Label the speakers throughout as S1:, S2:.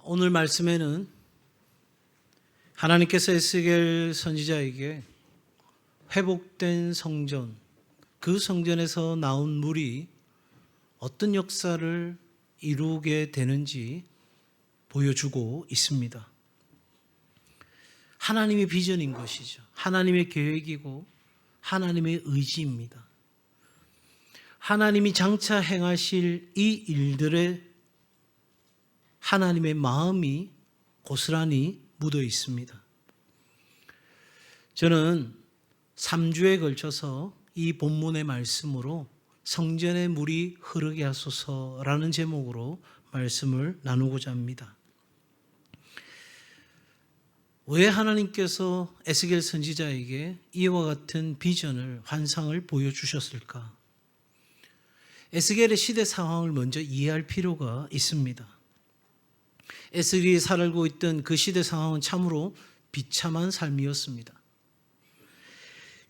S1: 오늘 말씀에는 하나님께서 에스겔 선지자에게 회복된 성전, 그 성전에서 나온 물이 어떤 역사를 이루게 되는지 보여주고 있습니다. 하나님의 비전인 것이죠. 하나님의 계획이고 하나님의 의지입니다. 하나님이 장차 행하실 이 일들에 하나님의 마음이 고스란히 묻어 있습니다. 저는 3주에 걸쳐서 이 본문의 말씀으로 성전의 물이 흐르게 하소서라는 제목으로 말씀을 나누고자 합니다. 왜 하나님께서 에스겔 선지자에게 이와 같은 비전을, 환상을 보여주셨을까? 에스겔의 시대 상황을 먼저 이해할 필요가 있습니다. 에스겔이 살고 있던 그 시대 상황은 참으로 비참한 삶이었습니다.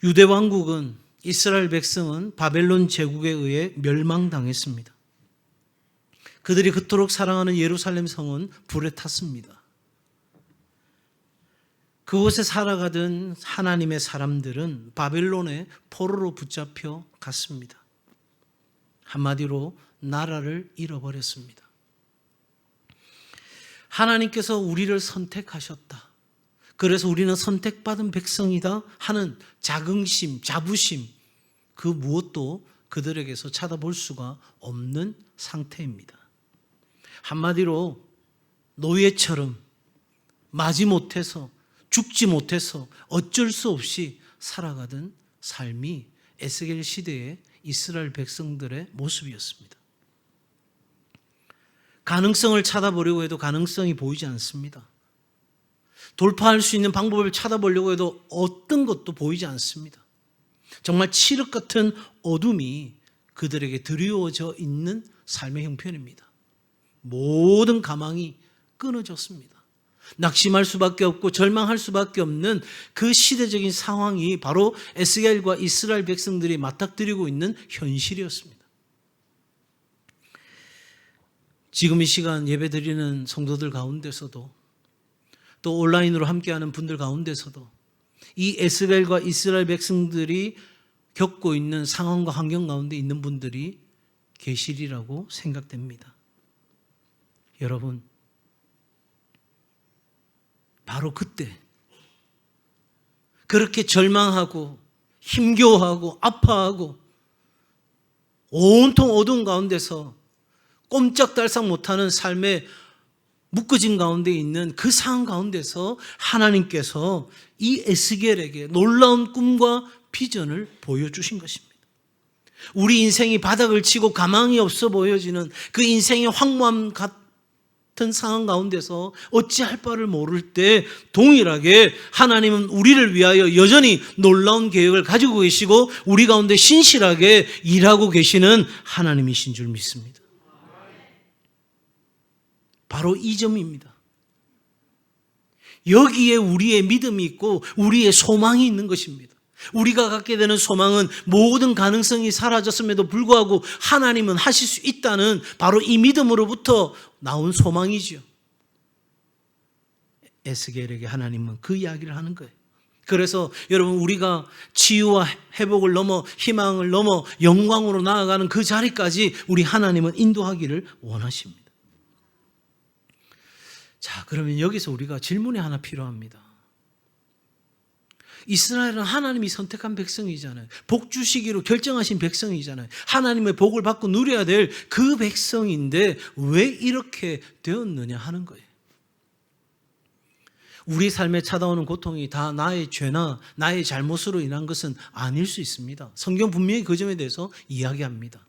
S1: 유대 왕국은, 이스라엘 백성은 바벨론 제국에 의해 멸망당했습니다. 그들이 그토록 사랑하는 예루살렘 성은 불에 탔습니다. 그곳에 살아가던 하나님의 사람들은 바벨론의 포로로 붙잡혀 갔습니다. 한마디로 나라를 잃어버렸습니다. 하나님께서 우리를 선택하셨다. 그래서 우리는 선택받은 백성이다 하는 자긍심, 자부심, 그 무엇도 그들에게서 찾아볼 수가 없는 상태입니다. 한마디로 노예처럼 마지못해서, 죽지 못해서 어쩔 수 없이 살아가던 삶이 에스겔 시대의 이스라엘 백성들의 모습이었습니다. 가능성을 찾아보려고 해도 가능성이 보이지 않습니다. 돌파할 수 있는 방법을 찾아보려고 해도 어떤 것도 보이지 않습니다. 정말 칠흑 같은 어둠이 그들에게 드리워져 있는 삶의 형편입니다. 모든 가망이 끊어졌습니다. 낙심할 수밖에 없고 절망할 수밖에 없는 그 시대적인 상황이 바로 에스겔과 이스라엘 백성들이 맞닥뜨리고 있는 현실이었습니다. 지금 이 시간 예배드리는 성도들 가운데서도, 또 온라인으로 함께하는 분들 가운데서도 이 에스겔과 이스라엘 백성들이 겪고 있는 상황과 환경 가운데 있는 분들이 계시리라고 생각됩니다. 여러분, 바로 그때 그렇게 절망하고 힘겨워하고 아파하고 온통 어두운 가운데서 꼼짝달싹 못하는 삶의 묶어진 가운데 있는 그 상황 가운데서 하나님께서 이 에스겔에게 놀라운 꿈과 비전을 보여주신 것입니다. 우리 인생이 바닥을 치고 가망이 없어 보여지는 그 인생의 황무함 같은 상황 가운데서 어찌할 바를 모를 때 동일하게 하나님은 우리를 위하여 여전히 놀라운 계획을 가지고 계시고 우리 가운데 신실하게 일하고 계시는 하나님이신 줄 믿습니다. 바로 이 점입니다. 여기에 우리의 믿음이 있고 우리의 소망이 있는 것입니다. 우리가 갖게 되는 소망은 모든 가능성이 사라졌음에도 불구하고 하나님은 하실 수 있다는 바로 이 믿음으로부터 나온 소망이지요. 에스겔에게 하나님은 그 이야기를 하는 거예요. 그래서 여러분, 우리가 치유와 회복을 넘어 희망을 넘어 영광으로 나아가는 그 자리까지 우리 하나님은 인도하기를 원하십니다. 자, 그러면 여기서 우리가 질문이 하나 필요합니다. 이스라엘은 하나님이 선택한 백성이잖아요. 복 주시기로 결정하신 백성이잖아요. 하나님의 복을 받고 누려야 될 그 백성인데 왜 이렇게 되었느냐 하는 거예요. 우리 삶에 찾아오는 고통이 다 나의 죄나 나의 잘못으로 인한 것은 아닐 수 있습니다. 성경 분명히 그 점에 대해서 이야기합니다.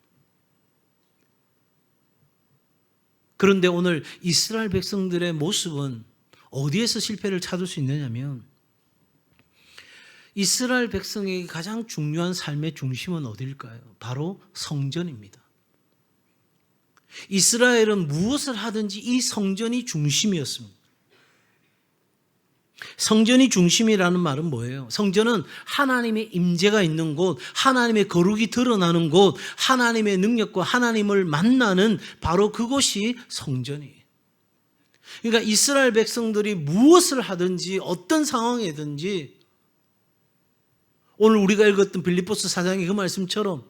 S1: 그런데 오늘 이스라엘 백성들의 모습은 어디에서 실패를 찾을 수 있느냐면, 이스라엘 백성에게 가장 중요한 삶의 중심은 어디일까요? 바로 성전입니다. 이스라엘은 무엇을 하든지 이 성전이 중심이었습니다. 성전이 중심이라는 말은 뭐예요? 성전은 하나님의 임재가 있는 곳, 하나님의 거룩이 드러나는 곳, 하나님의 능력과 하나님을 만나는 바로 그곳이 성전이에요. 그러니까 이스라엘 백성들이 무엇을 하든지 어떤 상황이든지 오늘 우리가 읽었던 빌립보서 4장의 그 말씀처럼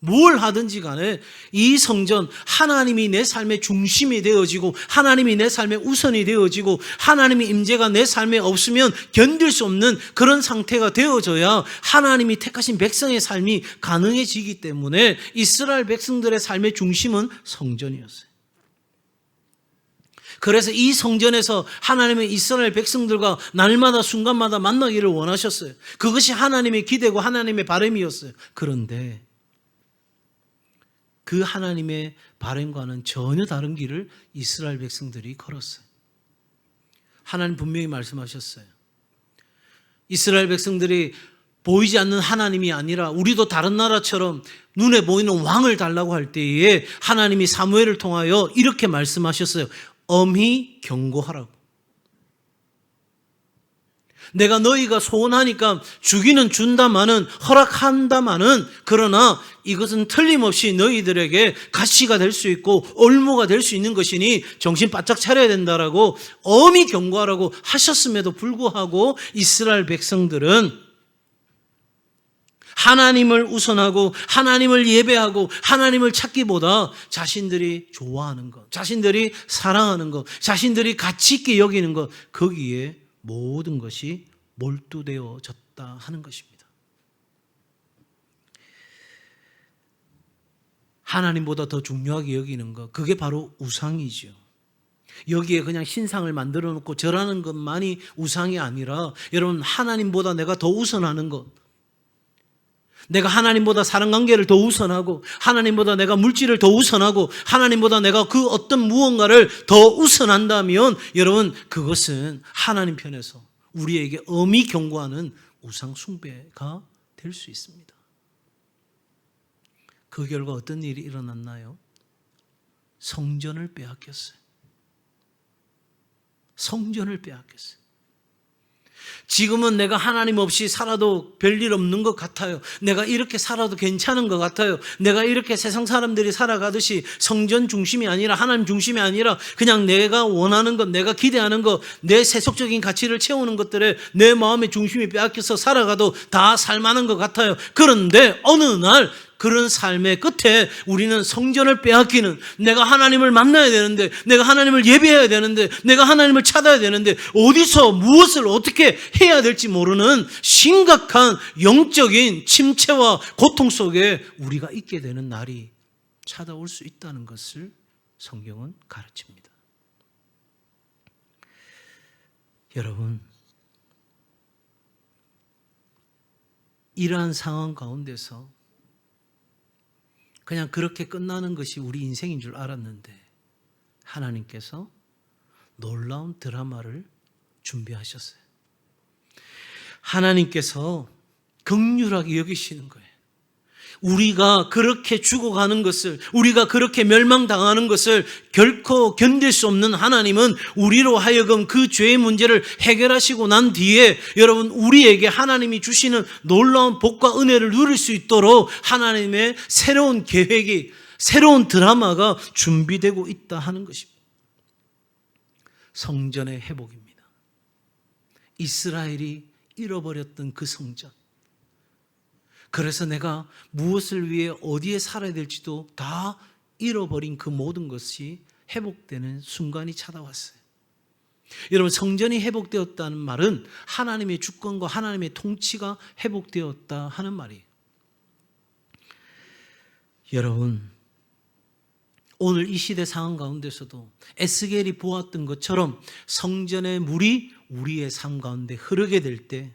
S1: 뭘 하든지 간에 이 성전, 하나님이 내 삶의 중심이 되어지고 하나님이 내 삶의 우선이 되어지고 하나님의 임재가 내 삶에 없으면 견딜 수 없는 그런 상태가 되어져야 하나님이 택하신 백성의 삶이 가능해지기 때문에 이스라엘 백성들의 삶의 중심은 성전이었어요. 그래서 이 성전에서 하나님의 이스라엘 백성들과 날마다 순간마다 만나기를 원하셨어요. 그것이 하나님의 기대고 하나님의 바람이었어요. 그런데 그 하나님의 바람과는 전혀 다른 길을 이스라엘 백성들이 걸었어요. 하나님 분명히 말씀하셨어요. 이스라엘 백성들이 보이지 않는 하나님이 아니라 우리도 다른 나라처럼 눈에 보이는 왕을 달라고 할 때에 하나님이 사무엘을 통하여 이렇게 말씀하셨어요. 엄히 경고하라고. 내가 너희가 소원하니까 주기는 준다마는 허락한다마는 그러나 이것은 틀림없이 너희들에게 가시가 될 수 있고 올무가 될 수 있는 것이니 정신 바짝 차려야 된다라고 엄히 경고하라고 하셨음에도 불구하고 이스라엘 백성들은 하나님을 우선하고 하나님을 예배하고 하나님을 찾기보다 자신들이 좋아하는 것, 자신들이 사랑하는 것, 자신들이 가치 있게 여기는 것, 거기에 모든 것이 몰두되어졌다 하는 것입니다. 하나님보다 더 중요하게 여기는 것, 그게 바로 우상이죠. 여기에 그냥 신상을 만들어 놓고 절하는 것만이 우상이 아니라 여러분 하나님보다 내가 더 우선하는 것, 내가 하나님보다 사랑관계를 더 우선하고 하나님보다 내가 물질을 더 우선하고 하나님보다 내가 그 어떤 무언가를 더 우선한다면 여러분 그것은 하나님 편에서 우리에게 엄히 경고하는 우상 숭배가 될 수 있습니다. 그 결과 어떤 일이 일어났나요? 성전을 빼앗겼어요. 성전을 빼앗겼어요. 지금은 내가 하나님 없이 살아도 별일 없는 것 같아요. 내가 이렇게 살아도 괜찮은 것 같아요. 내가 이렇게 세상 사람들이 살아가듯이 성전 중심이 아니라 하나님 중심이 아니라 그냥 내가 원하는 것, 내가 기대하는 것, 내 세속적인 가치를 채우는 것들에 내 마음의 중심이 빼앗겨서 살아가도 다 살만한 것 같아요. 그런데 어느 날 그런 삶의 끝에 우리는 성전을 빼앗기는, 내가 하나님을 만나야 되는데, 내가 하나님을 예배해야 되는데, 내가 하나님을 찾아야 되는데 어디서 무엇을 어떻게 해야 될지 모르는 심각한 영적인 침체와 고통 속에 우리가 있게 되는 날이 찾아올 수 있다는 것을 성경은 가르칩니다. 여러분, 이러한 상황 가운데서 그냥 그렇게 끝나는 것이 우리 인생인 줄 알았는데 하나님께서 놀라운 드라마를 준비하셨어요. 하나님께서 긍휼하게 여기시는 거예요. 우리가 그렇게 죽어가는 것을, 우리가 그렇게 멸망당하는 것을 결코 견딜 수 없는 하나님은 우리로 하여금 그 죄의 문제를 해결하시고 난 뒤에 여러분 우리에게 하나님이 주시는 놀라운 복과 은혜를 누릴 수 있도록 하나님의 새로운 계획이, 새로운 드라마가 준비되고 있다 하는 것입니다. 성전의 회복입니다. 이스라엘이 잃어버렸던 그 성전. 그래서 내가 무엇을 위해 어디에 살아야 될지도 다 잃어버린 그 모든 것이 회복되는 순간이 찾아왔어요. 여러분, 성전이 회복되었다는 말은 하나님의 주권과 하나님의 통치가 회복되었다 하는 말이에요. 여러분, 오늘 이 시대 상황 가운데서도 에스겔이 보았던 것처럼 성전의 물이 우리의 삶 가운데 흐르게 될 때,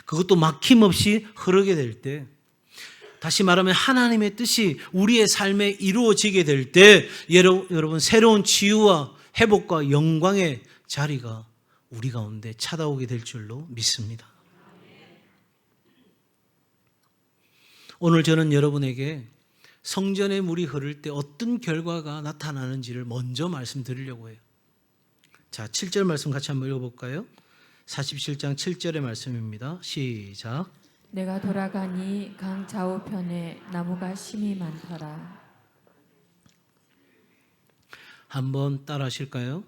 S1: 그것도 막힘없이 흐르게 될 때, 다시 말하면 하나님의 뜻이 우리의 삶에 이루어지게 될 때 여러분 새로운 치유와 회복과 영광의 자리가 우리 가운데 찾아오게 될 줄로 믿습니다. 오늘 저는 여러분에게 성전의 물이 흐를 때 어떤 결과가 나타나는지를 먼저 말씀드리려고 해요. 자, 7절 말씀 같이 한번 읽어볼까요? 47장 7절의 말씀입니다. 시작.
S2: 내가 돌아가니 강 좌우편에 나무가 심이 많더라.
S1: 한번 따라 하실까요?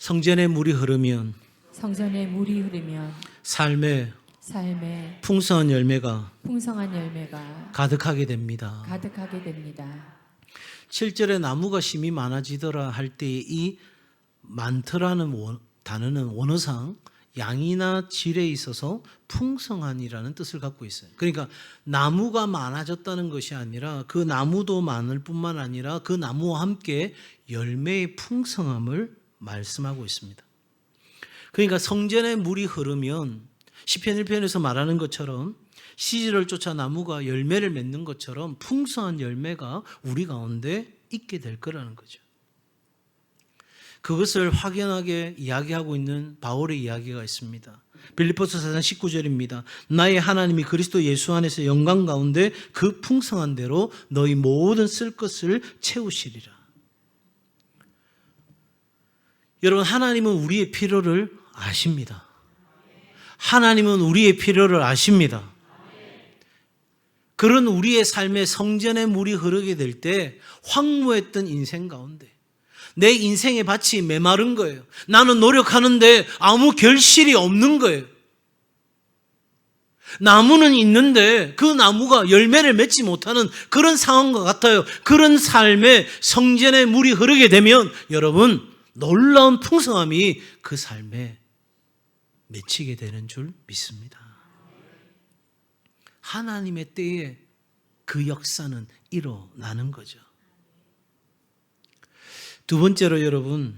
S1: 성전에 물이 흐르면
S2: 성전에 물이 흐르면
S1: 삶의
S2: 삶에
S1: 풍성한 열매가
S2: 풍성한 열매가
S1: 가득하게 됩니다.
S2: 가득하게 됩니다.
S1: 7절에 나무가 심이 많아지더라 할 때 이 많더라는 단어는 원어상 양이나 질에 있어서 풍성한이라는 뜻을 갖고 있어요. 그러니까 나무가 많아졌다는 것이 아니라 그 나무도 많을 뿐만 아니라 그 나무와 함께 열매의 풍성함을 말씀하고 있습니다. 그러니까 성전에 물이 흐르면 시편 1편에서 말하는 것처럼 시절을 쫓아 나무가 열매를 맺는 것처럼 풍성한 열매가 우리 가운데 있게 될 거라는 거죠. 그것을 확연하게 이야기하고 있는 바울의 이야기가 있습니다. 빌립보서 4장 19절입니다. 나의 하나님이 그리스도 예수 안에서 영광 가운데 그 풍성한 대로 너희 모든 쓸 것을 채우시리라. 여러분, 하나님은 우리의 필요를 아십니다. 하나님은 우리의 필요를 아십니다. 그런 우리의 삶에 성전의 물이 흐르게 될 때 황무했던 인생 가운데 내 인생의 밭이 메마른 거예요. 나는 노력하는데 아무 결실이 없는 거예요. 나무는 있는데 그 나무가 열매를 맺지 못하는 그런 상황과 같아요. 그런 삶에 성전의 물이 흐르게 되면 여러분, 놀라운 풍성함이 그 삶에 맺히게 되는 줄 믿습니다. 하나님의 때에 그 역사는 일어나는 거죠. 두 번째로 여러분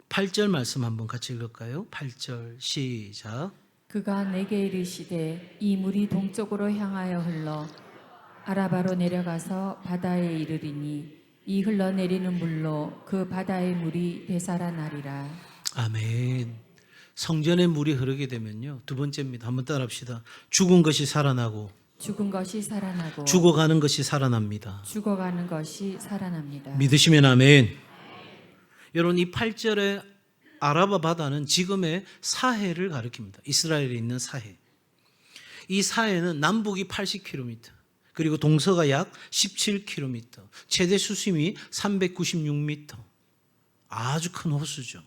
S1: 8절 말씀 한번 같이 읽을까요? 8절 시작.
S2: 그가 내게 이르시되 이 물이 동쪽으로 향하여 흘러 아라바로 내려가서 바다에 이르리니 이 흘러내리는 물로 그 바다의 물이 되살아나리라.
S1: 아멘. 성전의 물이 흐르게 되면요, 두 번째입니다. 한번 따라합시다. 죽은 것이 살아나고
S2: 죽은 것이 살아나고
S1: 죽어가는 것이 살아납니다.
S2: 죽어가는 것이 살아납니다.
S1: 믿으시면 아멘. 여러분, 이 8절의 아라바 바다는 지금의 사해를 가리킵니다. 이스라엘에 있는 사해. 이 사해는 남북이 80km, 그리고 동서가 약 17km, 최대 수심이 396m. 아주 큰 호수죠.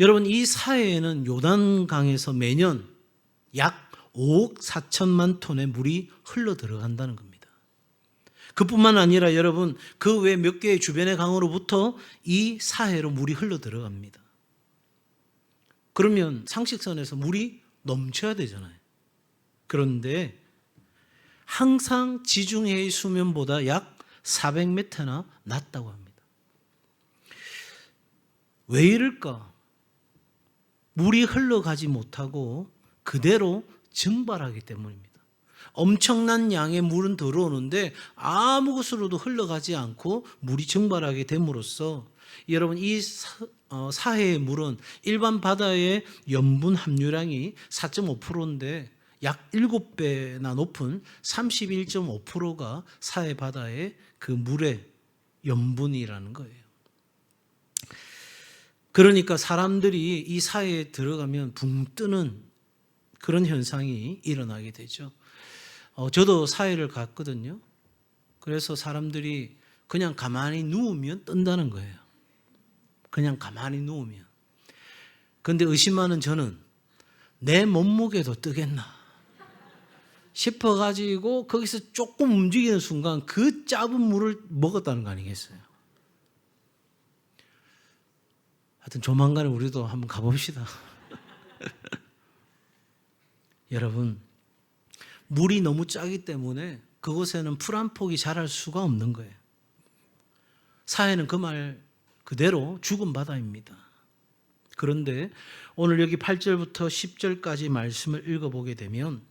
S1: 여러분, 이 사해에는 요단강에서 매년 약 5억 4천만 톤의 물이 흘러 들어간다는 겁니다. 그뿐만 아니라 여러분, 그 외 몇 개의 주변의 강으로부터 이 사해로 물이 흘러 들어갑니다. 그러면 상식선에서 물이 넘쳐야 되잖아요. 그런데 항상 지중해의 수면보다 약 400m나 낮다고 합니다. 왜 이럴까? 물이 흘러가지 못하고 그대로 증발하기 때문입니다. 엄청난 양의 물은 들어오는데 아무 곳으로도 흘러가지 않고 물이 증발하게 됨으로써 여러분, 이 사해의 물은 일반 바다의 염분 함유량이 4.5%인데 약 7배나 높은 31.5%가 사해 바다의 그 물의 염분이라는 거예요. 그러니까 사람들이 이 사해에 들어가면 붕 뜨는 그런 현상이 일어나게 되죠. 저도 사해를 갔거든요. 그래서 사람들이 그냥 가만히 누우면 뜬다는 거예요. 그냥 가만히 누우면. 그런데 의심하는 저는 내 몸무게도 뜨겠나 싶어가지고 거기서 조금 움직이는 순간 그 작은 물을 먹었다는 거 아니겠어요? 하여튼 조만간에 우리도 한번 가봅시다. 여러분, 물이 너무 짜기 때문에 그곳에는 풀 한 폭이 자랄 수가 없는 거예요. 사해는 그 말 그대로 죽은 바다입니다. 그런데 오늘 여기 8절부터 10절까지 말씀을 읽어보게 되면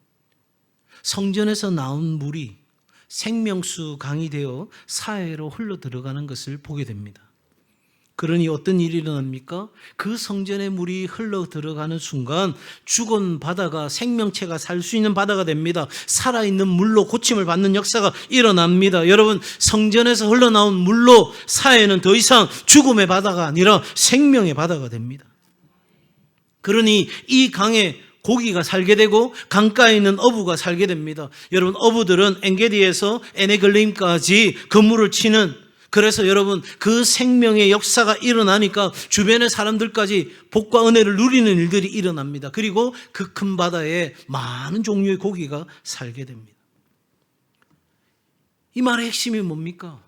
S1: 성전에서 나온 물이 생명수 강이 되어 사해로 흘러 들어가는 것을 보게 됩니다. 그러니 어떤 일이 일어납니까? 그 성전의 물이 흘러 들어가는 순간 죽은 바다가 생명체가 살 수 있는 바다가 됩니다. 살아있는 물로 고침을 받는 역사가 일어납니다. 여러분, 성전에서 흘러나온 물로 사해는 더 이상 죽음의 바다가 아니라 생명의 바다가 됩니다. 그러니 이 강에 고기가 살게 되고 강가에 있는 어부가 살게 됩니다. 여러분, 어부들은 엔게디에서 에네글림까지 그물을 치는 그래서 여러분 그 생명의 역사가 일어나니까 주변의 사람들까지 복과 은혜를 누리는 일들이 일어납니다. 그리고 그 큰 바다에 많은 종류의 고기가 살게 됩니다. 이 말의 핵심이 뭡니까?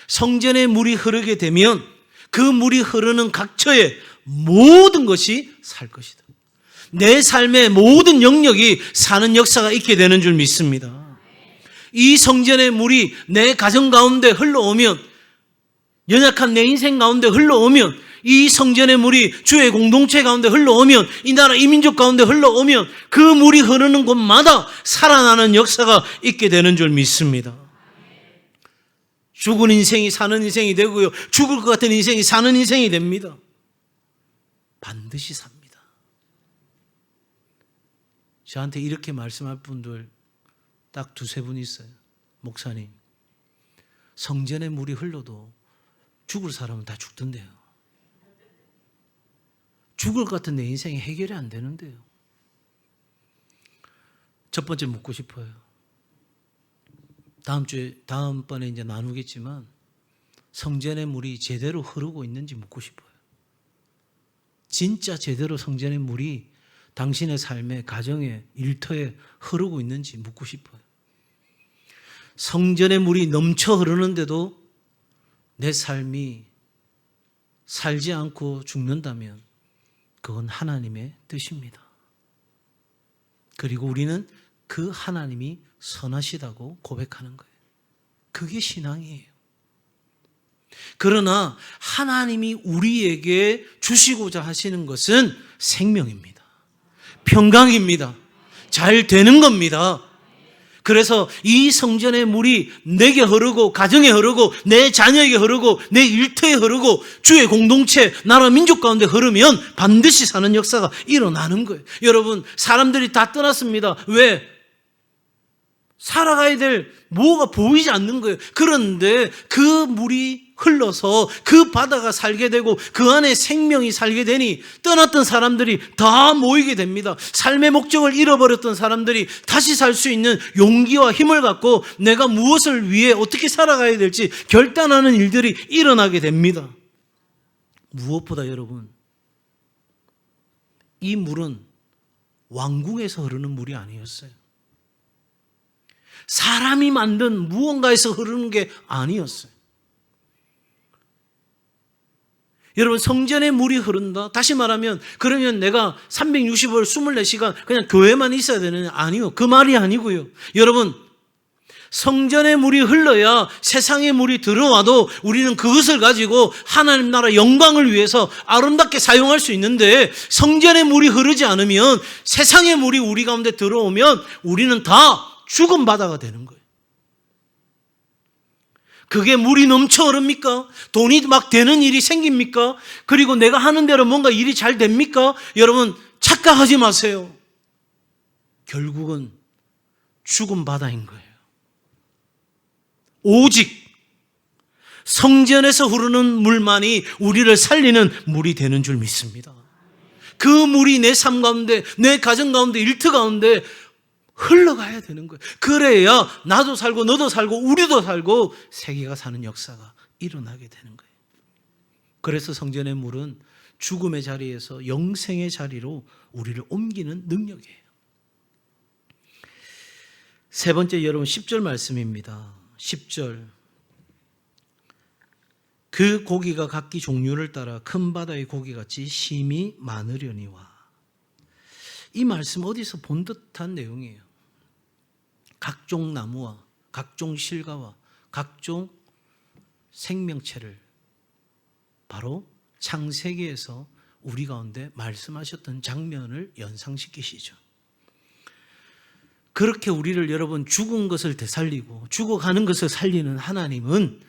S1: 성전에 물이 흐르게 되면 그 물이 흐르는 각처에 모든 것이 살 것이다. 내 삶의 모든 영역이 사는 역사가 있게 되는 줄 믿습니다. 이 성전의 물이 내 가정 가운데 흘러오면, 연약한 내 인생 가운데 흘러오면, 이 성전의 물이 주의 공동체 가운데 흘러오면, 이 나라 이 민족 가운데 흘러오면 그 물이 흐르는 곳마다 살아나는 역사가 있게 되는 줄 믿습니다. 죽은 인생이 사는 인생이 되고요, 죽을 것 같은 인생이 사는 인생이 됩니다. 반드시 삽니다. 저한테 이렇게 말씀할 분들 딱 두세 분 있어요. 목사님, 성전에 물이 흘러도 죽을 사람은 다 죽던데요. 죽을 것 같은 내 인생이 해결이 안 되는데요. 첫 번째 묻고 싶어요. 다음번에 이제 나누겠지만 성전의 물이 제대로 흐르고 있는지 묻고 싶어요. 진짜 제대로 성전의 물이 당신의 삶에, 가정에, 일터에 흐르고 있는지 묻고 싶어요. 성전의 물이 넘쳐 흐르는데도 내 삶이 살지 않고 죽는다면 그건 하나님의 뜻입니다. 그리고 우리는 그 하나님이 선하시다고 고백하는 거예요. 그게 신앙이에요. 그러나 하나님이 우리에게 주시고자 하시는 것은 생명입니다. 평강입니다. 잘 되는 겁니다. 그래서 이 성전의 물이 내게 흐르고, 가정에 흐르고, 내 자녀에게 흐르고, 내 일터에 흐르고, 주의 공동체, 나라 민족 가운데 흐르면 반드시 사는 역사가 일어나는 거예요. 여러분, 사람들이 다 떠났습니다. 왜? 살아가야 될 뭐가 보이지 않는 거예요. 그런데 그 물이 흘러서 그 바다가 살게 되고 그 안에 생명이 살게 되니 떠났던 사람들이 다 모이게 됩니다. 삶의 목적을 잃어버렸던 사람들이 다시 살 수 있는 용기와 힘을 갖고 내가 무엇을 위해 어떻게 살아가야 될지 결단하는 일들이 일어나게 됩니다. 무엇보다 여러분, 이 물은 왕궁에서 흐르는 물이 아니었어요. 사람이 만든 무언가에서 흐르는 게 아니었어요. 여러분, 성전에 물이 흐른다? 다시 말하면 그러면 내가 365일 24시간 그냥 교회만 있어야 되느냐? 아니요. 그 말이 아니고요. 여러분, 성전에 물이 흘러야 세상에 물이 들어와도 우리는 그것을 가지고 하나님 나라 영광을 위해서 아름답게 사용할 수 있는데, 성전에 물이 흐르지 않으면, 세상의 물이 우리 가운데 들어오면 우리는 다 죽은 바다가 되는 거예요. 그게 물이 넘쳐 흐릅니까? 돈이 막 되는 일이 생깁니까? 그리고 내가 하는 대로 뭔가 일이 잘 됩니까? 여러분, 착각하지 마세요. 결국은 죽은 바다인 거예요. 오직 성전에서 흐르는 물만이 우리를 살리는 물이 되는 줄 믿습니다. 그 물이 내 삶 가운데, 내 가정 가운데, 일터 가운데 흘러가야 되는 거예요. 그래야 나도 살고 너도 살고 우리도 살고 세계가 사는 역사가 일어나게 되는 거예요. 그래서 성전의 물은 죽음의 자리에서 영생의 자리로 우리를 옮기는 능력이에요. 세 번째, 여러분 10절 말씀입니다. 10절. 그 고기가 각기 종류를 따라 큰 바다의 고기같이 심이 많으려니와. 이 말씀 어디서 본 듯한 내용이에요. 각종 나무와 각종 실과와 각종 생명체를 바로 창세기에서 우리 가운데 말씀하셨던 장면을 연상시키시죠. 그렇게 우리를, 여러분, 죽은 것을 되살리고 죽어가는 것을 살리는 하나님은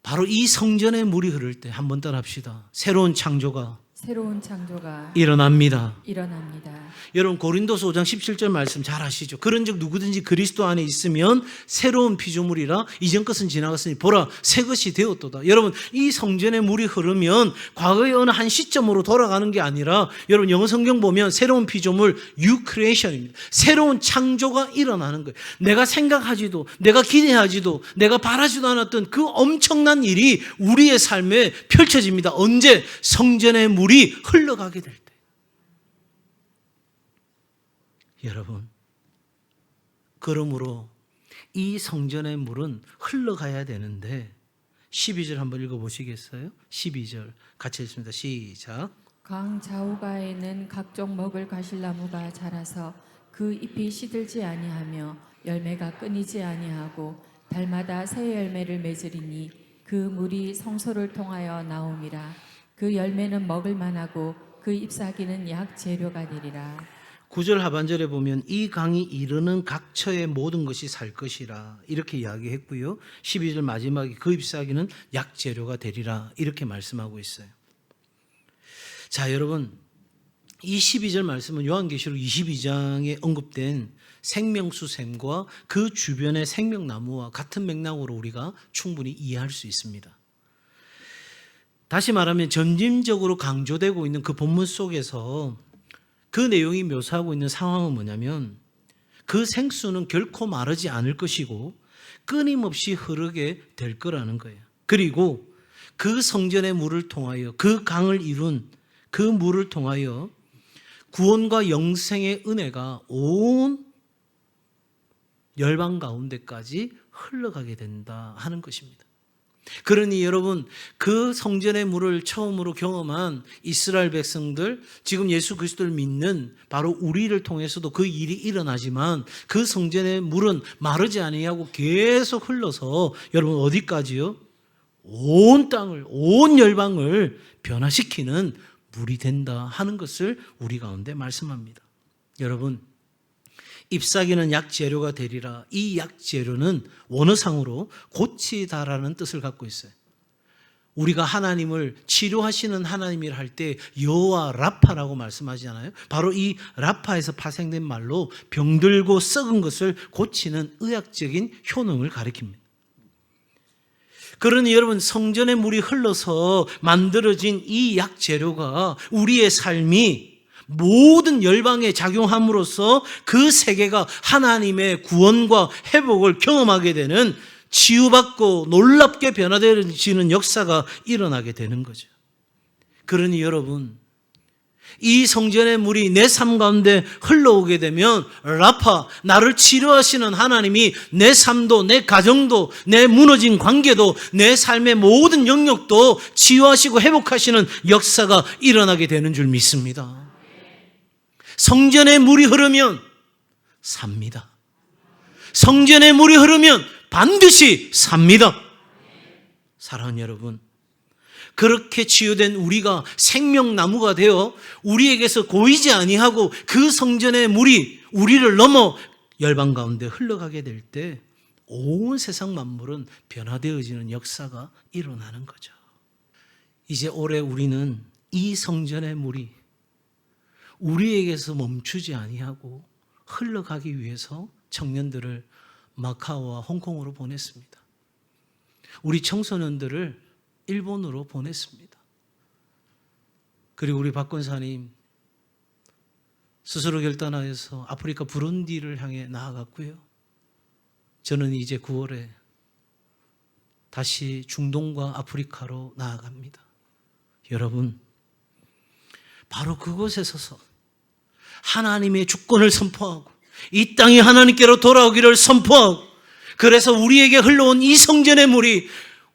S1: 바로 이 성전에 물이 흐를 때, 한번 따라합시다. 새로운 창조가
S2: 새로운 창조가
S1: 일어납니다.
S2: 일어납니다.
S1: 여러분 고린도서 5장 17절 말씀 잘 아시죠? 그런즉 누구든지 그리스도 안에 있으면 새로운 피조물이라 이전 것은 지나갔으니 보라 새 것이 되었도다. 여러분 이 성전의 물이 흐르면 과거의 어느 한 시점으로 돌아가는 게 아니라 여러분 영어 성경 보면 새로운 피조물 New Creation입니다. 새로운 창조가 일어나는 거예요. 내가 생각하지도 내가 기대하지도 내가 바라지도 않았던 그 엄청난 일이 우리의 삶에 펼쳐집니다. 언제? 성전의 물이 흘러가게 될 때. 여러분, 그러므로 이 성전의 물은 흘러가야 되는데 12절 한번 읽어보시겠어요? 12절 같이 읽습니다. 시작.
S2: 강 좌우가에는 각종 먹을 가실나무가 자라서 그 잎이 시들지 아니하며 열매가 끊이지 아니하고 달마다 새 열매를 맺으리니 그 물이 성소를 통하여 나옴이라. 그 열매는 먹을 만하고 그 잎사귀는 약 재료가 되리라.
S1: 9절 하반절에 보면 이 강이 이르는 각처의 모든 것이 살 것이라 이렇게 이야기했고요. 12절 마지막에 그 잎사귀는 약재료가 되리라 이렇게 말씀하고 있어요. 자, 여러분 이 12절 말씀은 요한계시록 22장에 언급된 생명수샘과 그 주변의 생명나무와 같은 맥락으로 우리가 충분히 이해할 수 있습니다. 다시 말하면 점진적으로 강조되고 있는 그 본문 속에서 그 내용이 묘사하고 있는 상황은 뭐냐면 그 생수는 결코 마르지 않을 것이고 끊임없이 흐르게 될 거라는 거예요. 그리고 그 성전의 물을 통하여 그 강을 이룬 그 물을 통하여 구원과 영생의 은혜가 온 열방 가운데까지 흘러가게 된다 하는 것입니다. 그러니 여러분 그 성전의 물을 처음으로 경험한 이스라엘 백성들, 지금 예수 그리스도를 믿는 바로 우리를 통해서도 그 일이 일어나지만 그 성전의 물은 마르지 아니하고 계속 흘러서 여러분 어디까지요? 온 땅을, 온 열방을 변화시키는 물이 된다 하는 것을 우리 가운데 말씀합니다. 여러분 잎사귀는 약재료가 되리라. 이 약재료는 원어상으로 고치다라는 뜻을 갖고 있어요. 우리가 하나님을 치료하시는 하나님이라 할 때 여호와 라파라고 말씀하잖아요. 바로 이 라파에서 파생된 말로 병들고 썩은 것을 고치는 의학적인 효능을 가리킵니다. 그러니 여러분 성전의 물이 흘러서 만들어진 이 약재료가 우리의 삶이 모든 열방에 작용함으로써 그 세계가 하나님의 구원과 회복을 경험하게 되는 치유받고 놀랍게 변화되어지는 역사가 일어나게 되는 거죠. 그러니 여러분 이 성전의 물이 내 삶 가운데 흘러오게 되면 라파, 나를 치료하시는 하나님이 내 삶도 내 가정도 내 무너진 관계도 내 삶의 모든 영역도 치유하시고 회복하시는 역사가 일어나게 되는 줄 믿습니다. 성전의 물이 흐르면 삽니다. 성전의 물이 흐르면 반드시 삽니다. 사랑하는 여러분, 그렇게 치유된 우리가 생명나무가 되어 우리에게서 고이지 아니하고 그 성전의 물이 우리를 넘어 열방 가운데 흘러가게 될 때 온 세상 만물은 변화되어지는 역사가 일어나는 거죠. 이제 올해 우리는 이 성전의 물이 우리에게서 멈추지 아니하고 흘러가기 위해서 청년들을 마카오와 홍콩으로 보냈습니다. 우리 청소년들을 일본으로 보냈습니다. 그리고 우리 박 권사님 스스로 결단하여서 아프리카 부룬디를 향해 나아갔고요. 저는 이제 9월에 다시 중동과 아프리카로 나아갑니다. 여러분, 바로 그곳에 서서 하나님의 주권을 선포하고 이 땅이 하나님께로 돌아오기를 선포하고 그래서 우리에게 흘러온 이 성전의 물이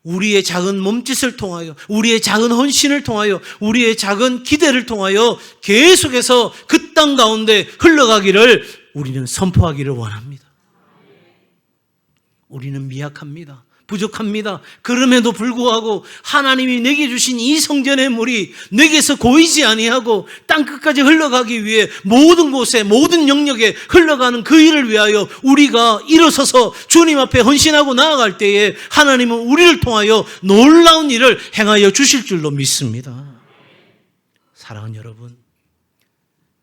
S1: 우리의 작은 몸짓을 통하여 우리의 작은 헌신을 통하여 우리의 작은 기대를 통하여 계속해서 그 땅 가운데 흘러가기를 우리는 선포하기를 원합니다. 우리는 미약합니다. 부족합니다. 그럼에도 불구하고 하나님이 내게 주신 이 성전의 물이 내게서 고이지 아니하고 땅끝까지 흘러가기 위해 모든 곳에 모든 영역에 흘러가는 그 일을 위하여 우리가 일어서서 주님 앞에 헌신하고 나아갈 때에 하나님은 우리를 통하여 놀라운 일을 행하여 주실 줄로 믿습니다. 사랑하는 여러분,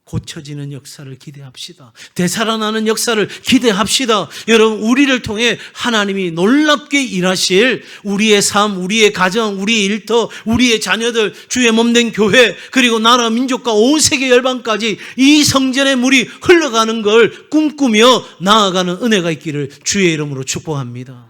S1: 고쳐지는 역사를 기대합시다. 되살아나는 역사를 기대합시다. 여러분, 우리를 통해 하나님이 놀랍게 일하실 우리의 삶, 우리의 가정, 우리의 일터, 우리의 자녀들, 주의 몸된 교회, 그리고 나라 민족과 온 세계 열방까지 이 성전의 물이 흘러가는 걸 꿈꾸며 나아가는 은혜가 있기를 주의 이름으로 축복합니다.